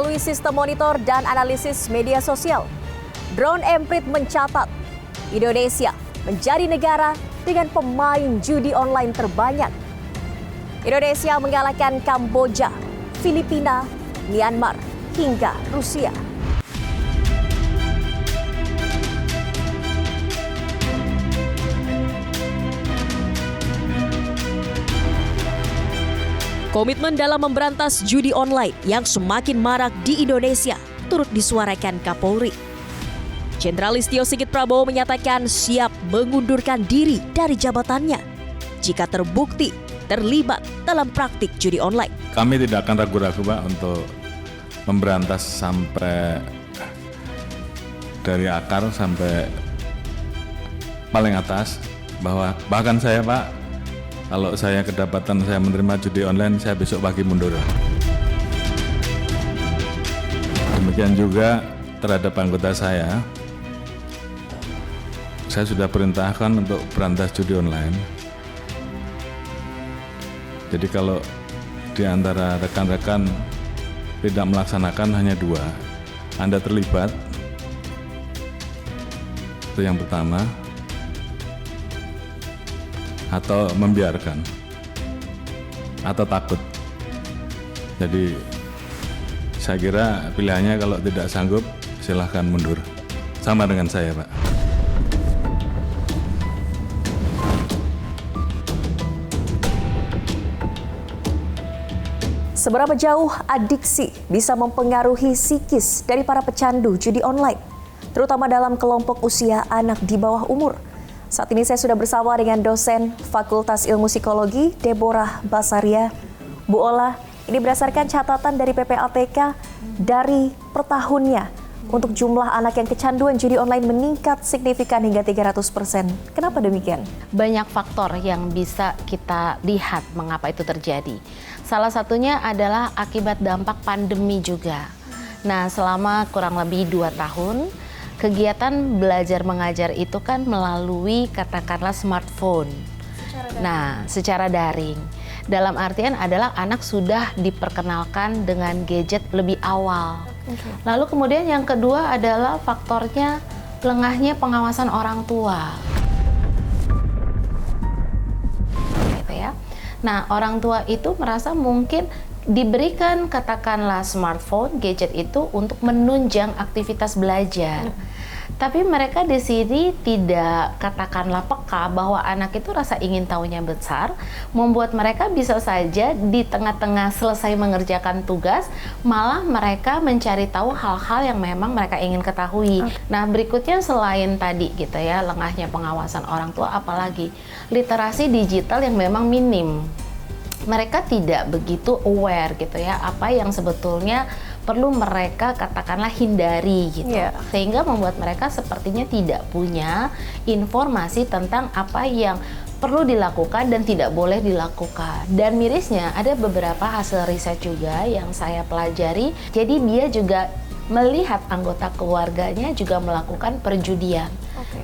melalui sistem monitor dan analisis media sosial. Drone Emprit mencatat Indonesia menjadi negara dengan pemain judi online terbanyak. Indonesia mengalahkan Kamboja, Filipina, Myanmar, hingga Rusia. Komitmen dalam memberantas judi online yang semakin marak di Indonesia turut disuarakan Kapolri. Jenderal Listio Sigit Prabowo menyatakan siap mengundurkan diri dari jabatannya jika terbukti terlibat dalam praktik judi online. Kami tidak akan ragu-ragu, Pak, untuk memberantas sampai dari akar sampai paling atas, bahwa bahkan saya, Pak, kalau saya kedapatan saya menerima judi online, saya besok pagi mundur. Demikian juga terhadap anggota saya sudah perintahkan untuk berantas judi online. Jadi kalau di antara rekan-rekan tidak melaksanakan hanya 2, Anda terlibat, itu yang pertama, atau membiarkan, atau takut. Jadi saya kira pilihannya kalau tidak sanggup silahkan mundur. Sama dengan saya, Pak. Seberapa jauh adiksi bisa mempengaruhi psikis dari para pecandu judi online, terutama dalam kelompok usia anak di bawah umur? Saat ini saya sudah bersama dengan dosen Fakultas Ilmu Psikologi, Deborah Basaria. Bu Ola, ini berdasarkan catatan dari PPATK, dari per tahunnya untuk jumlah anak yang kecanduan judi online meningkat signifikan hingga 300%. Kenapa demikian? Banyak faktor yang bisa kita lihat mengapa itu terjadi. Salah satunya adalah akibat dampak pandemi juga. Nah, selama kurang lebih 2 tahun, kegiatan belajar mengajar itu kan melalui katakanlah smartphone. Secara daring. Dalam artian adalah anak sudah diperkenalkan dengan gadget lebih awal. Lalu kemudian yang kedua adalah faktornya lengahnya pengawasan orang tua. Gitu ya. Nah, orang tua itu merasa mungkin diberikan katakanlah smartphone, gadget itu untuk menunjang aktivitas belajar. Tapi mereka di sini tidak katakanlah peka bahwa anak itu rasa ingin tahunya besar, membuat mereka bisa saja di tengah-tengah selesai mengerjakan tugas, malah mereka mencari tahu hal-hal yang memang mereka ingin ketahui. Nah, berikutnya selain tadi gitu ya, lengahnya pengawasan orang tua, apalagi literasi digital yang memang minim. Mereka tidak begitu aware gitu ya, apa yang sebetulnya perlu mereka katakanlah hindari gitu. Sehingga membuat mereka sepertinya tidak punya informasi tentang apa yang perlu dilakukan dan tidak boleh dilakukan. Dan mirisnya ada beberapa hasil riset juga yang saya pelajari, jadi dia juga melihat anggota keluarganya juga melakukan perjudian.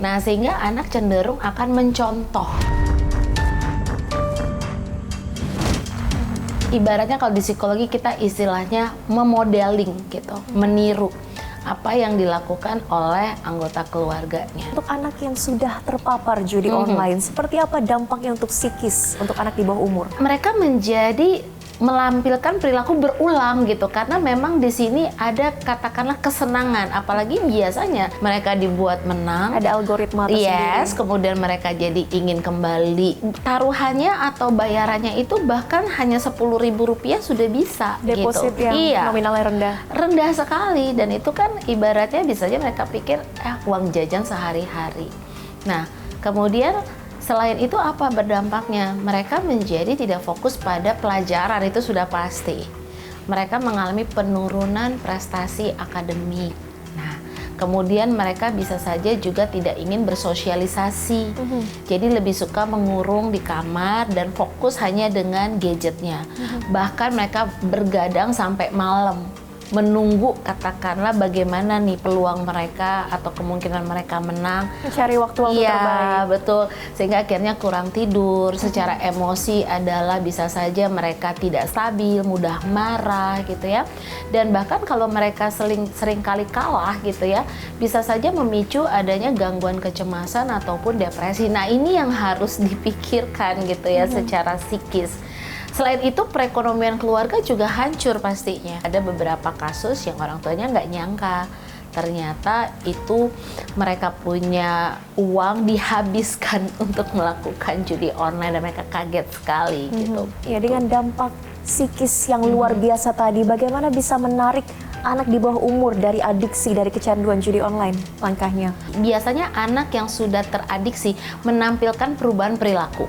Nah, sehingga anak cenderung akan mencontoh. Ibaratnya kalau di psikologi kita istilahnya memodeling gitu, meniru apa yang dilakukan oleh anggota keluarganya. Untuk anak yang sudah terpapar judi online, seperti apa dampaknya untuk psikis untuk anak di bawah umur? Mereka menjadi melampilkan perilaku berulang gitu, karena memang di sini ada katakanlah kesenangan, apalagi biasanya mereka dibuat menang, ada algoritma tersendiri. Kemudian mereka jadi ingin kembali, taruhannya atau bayarannya itu bahkan hanya Rp10.000 sudah bisa deposit gitu. Yang nominalnya rendah sekali, dan itu kan ibaratnya bisa aja mereka pikir uang jajan sehari-hari. Nah, kemudian selain itu apa berdampaknya? Mereka menjadi tidak fokus pada pelajaran, itu sudah pasti. Mereka mengalami penurunan prestasi akademik. Nah, kemudian mereka bisa saja juga tidak ingin bersosialisasi. Jadi lebih suka mengurung di kamar dan fokus hanya dengan gadgetnya. Bahkan mereka bergadang sampai malam. menunggu katakanlah bagaimana nih peluang mereka atau kemungkinan mereka menang. Mencari waktu-waktu terbaik. Iya, betul. Sehingga akhirnya kurang tidur. Secara emosi adalah bisa saja mereka tidak stabil, mudah marah gitu ya. Dan bahkan kalau mereka sering kali kalah gitu ya, bisa saja memicu adanya gangguan kecemasan ataupun depresi. Nah, ini yang harus dipikirkan gitu ya secara psikis. Selain itu, perekonomian keluarga juga hancur pastinya. Ada beberapa kasus yang orang tuanya nggak nyangka. Ternyata itu mereka punya uang dihabiskan untuk melakukan judi online dan mereka kaget sekali gitu. Ya, dengan dampak psikis yang luar biasa tadi, bagaimana bisa menarik anak di bawah umur dari adiksi, dari kecanduan judi online langkahnya? Biasanya anak yang sudah teradiksi menampilkan perubahan perilaku.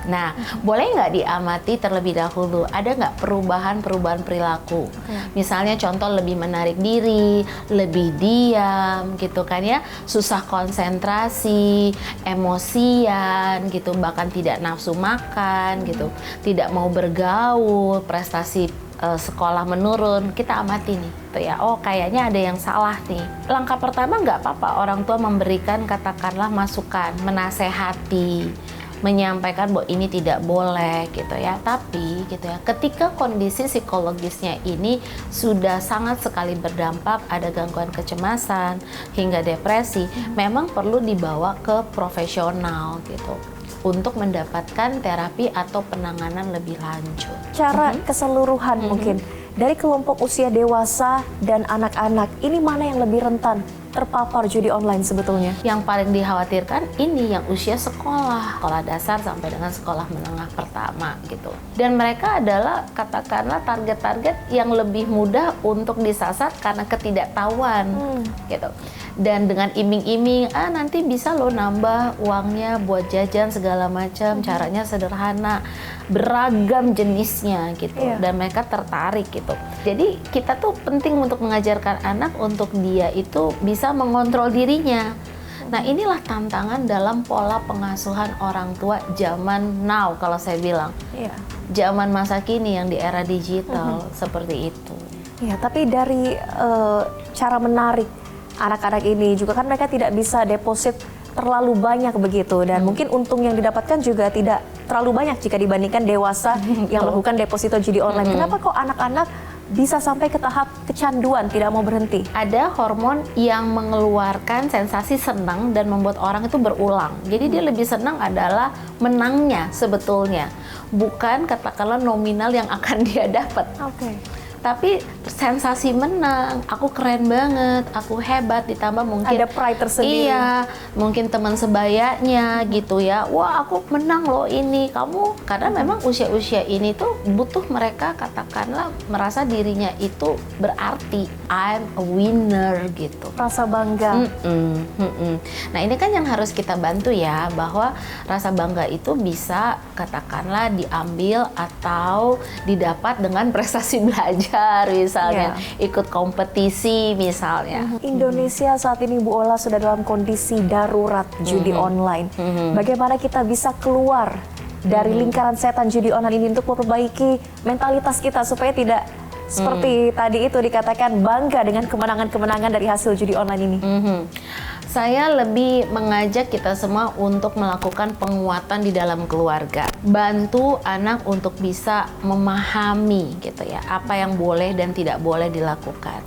Nah, boleh nggak diamati terlebih dahulu, ada nggak perubahan perilaku? Misalnya contoh lebih menarik diri, lebih diam gitu kan ya, susah konsentrasi, emosian gitu, bahkan tidak nafsu makan gitu, tidak mau bergaul, prestasi sekolah menurun. Kita amati nih tuh ya, oh kayaknya ada yang salah nih. Langkah pertama nggak apa-apa orang tua memberikan katakanlah masukan, menasehati, menyampaikan bahwa ini tidak boleh gitu ya. Tapi gitu ya, ketika kondisi psikologisnya ini sudah sangat sekali berdampak, ada gangguan kecemasan hingga depresi, memang perlu dibawa ke profesional gitu untuk mendapatkan terapi atau penanganan lebih lanjut. Cara keseluruhan mungkin dari kelompok usia dewasa dan anak-anak, ini mana yang lebih rentan terpapar judi online sebetulnya? Yang paling dikhawatirkan ini yang usia sekolah dasar sampai dengan sekolah menengah pertama gitu. Dan mereka adalah katakanlah target-target yang lebih mudah untuk disasar karena ketidaktahuan gitu. Dan dengan iming-iming, nanti bisa lo nambah uangnya buat jajan segala macam, caranya sederhana, beragam jenisnya gitu, dan mereka tertarik gitu. Jadi kita tuh penting untuk mengajarkan anak untuk dia itu bisa mengontrol dirinya. Nah, inilah tantangan dalam pola pengasuhan orang tua zaman now kalau saya bilang. Zaman masa kini yang di era digital seperti itu. Ya, tapi dari cara menarik anak-anak ini juga kan mereka tidak bisa deposit terlalu banyak begitu, dan mungkin untung yang didapatkan juga tidak terlalu banyak jika dibandingkan dewasa yang melakukan deposito judi online. Kenapa kok anak-anak bisa sampai ke tahap kecanduan, tidak mau berhenti? Ada hormon yang mengeluarkan sensasi senang dan membuat orang itu berulang. Jadi dia lebih senang adalah menangnya sebetulnya, bukan katakanlah nominal yang akan dia dapat. Tapi sensasi menang, aku keren banget, aku hebat, ditambah mungkin ada pride tersendiri. Iya, mungkin teman sebayanya gitu ya. Wah, aku menang loh ini. Kamu karena memang usia-usia ini tuh butuh mereka katakanlah merasa dirinya itu berarti, I'm a winner gitu. Rasa bangga. Nah, ini kan yang harus kita bantu ya, bahwa rasa bangga itu bisa katakanlah diambil atau didapat dengan prestasi belajar misalnya, ikut kompetisi misalnya. Indonesia saat ini Bu Ola sudah dalam kondisi darurat judi online. Bagaimana kita bisa keluar dari lingkaran setan judi online ini untuk memperbaiki mentalitas kita supaya tidak seperti tadi itu dikatakan bangga dengan kemenangan-kemenangan dari hasil judi online ini? Saya lebih mengajak kita semua untuk melakukan penguatan di dalam keluarga. Bantu anak untuk bisa memahami gitu ya, apa yang boleh dan tidak boleh dilakukan.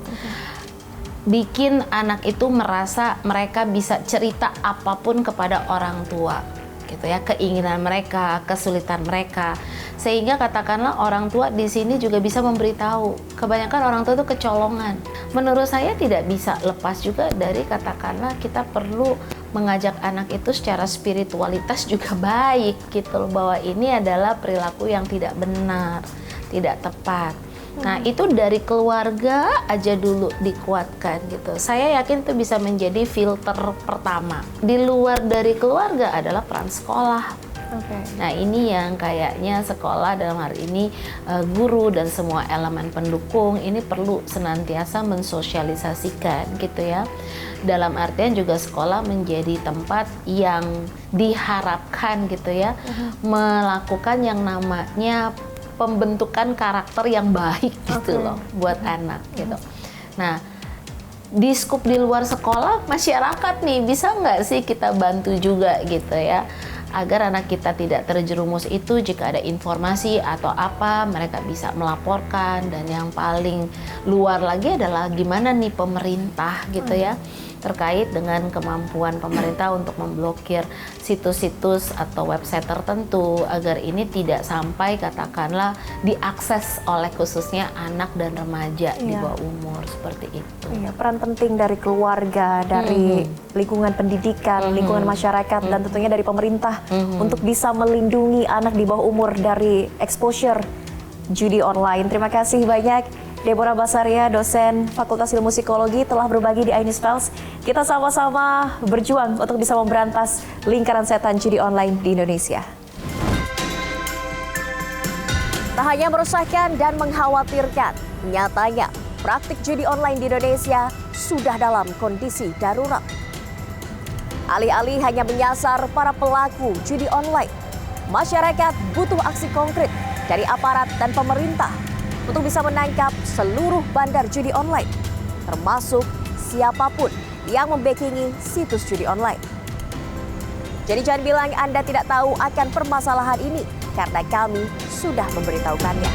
Bikin anak itu merasa mereka bisa cerita apapun kepada orang tua gitu ya, keinginan mereka, kesulitan mereka, sehingga katakanlah orang tua di sini juga bisa memberitahu. Kebanyakan orang tua itu kecolongan. Menurut saya tidak bisa lepas juga dari katakanlah kita perlu mengajak anak itu secara spiritualitas juga baik gitu loh, bahwa ini adalah perilaku yang tidak benar, tidak tepat. Nah, itu dari keluarga aja dulu dikuatkan gitu. Saya yakin itu bisa menjadi filter pertama. Di luar dari keluarga adalah peran sekolah. Nah, ini yang kayaknya sekolah dalam hari ini, guru dan semua elemen pendukung ini perlu senantiasa mensosialisasikan gitu ya. Dalam artian juga sekolah menjadi tempat yang diharapkan gitu ya, melakukan yang namanya pembentukan karakter yang baik gitu loh buat anak gitu. Nah, di skup di luar sekolah, masyarakat nih bisa nggak sih kita bantu juga gitu ya, agar anak kita tidak terjerumus itu. Jika ada informasi atau apa, mereka bisa melaporkan. Dan yang paling luar lagi adalah gimana nih pemerintah gitu ya, terkait dengan kemampuan pemerintah untuk memblokir situs-situs atau website tertentu agar ini tidak sampai katakanlah diakses oleh khususnya anak dan remaja di bawah umur seperti itu. Iya, peran penting dari keluarga, dari lingkungan pendidikan, lingkungan masyarakat, dan tentunya dari pemerintah untuk bisa melindungi anak di bawah umur dari exposure judi online. Terima kasih banyak Deborah Basaria, dosen Fakultas Ilmu Psikologi, telah berbagi di iNews Pulse. Kita sama-sama berjuang untuk bisa memberantas lingkaran setan judi online di Indonesia. Tak hanya meresahkan dan mengkhawatirkan, nyatanya praktik judi online di Indonesia sudah dalam kondisi darurat. Alih-alih hanya menyasar para pelaku judi online, masyarakat butuh aksi konkret dari aparat dan pemerintah untuk bisa menangkap seluruh bandar judi online, termasuk siapapun yang membackingi situs judi online. Jadi jangan bilang Anda tidak tahu akan permasalahan ini, karena kami sudah memberitahukannya.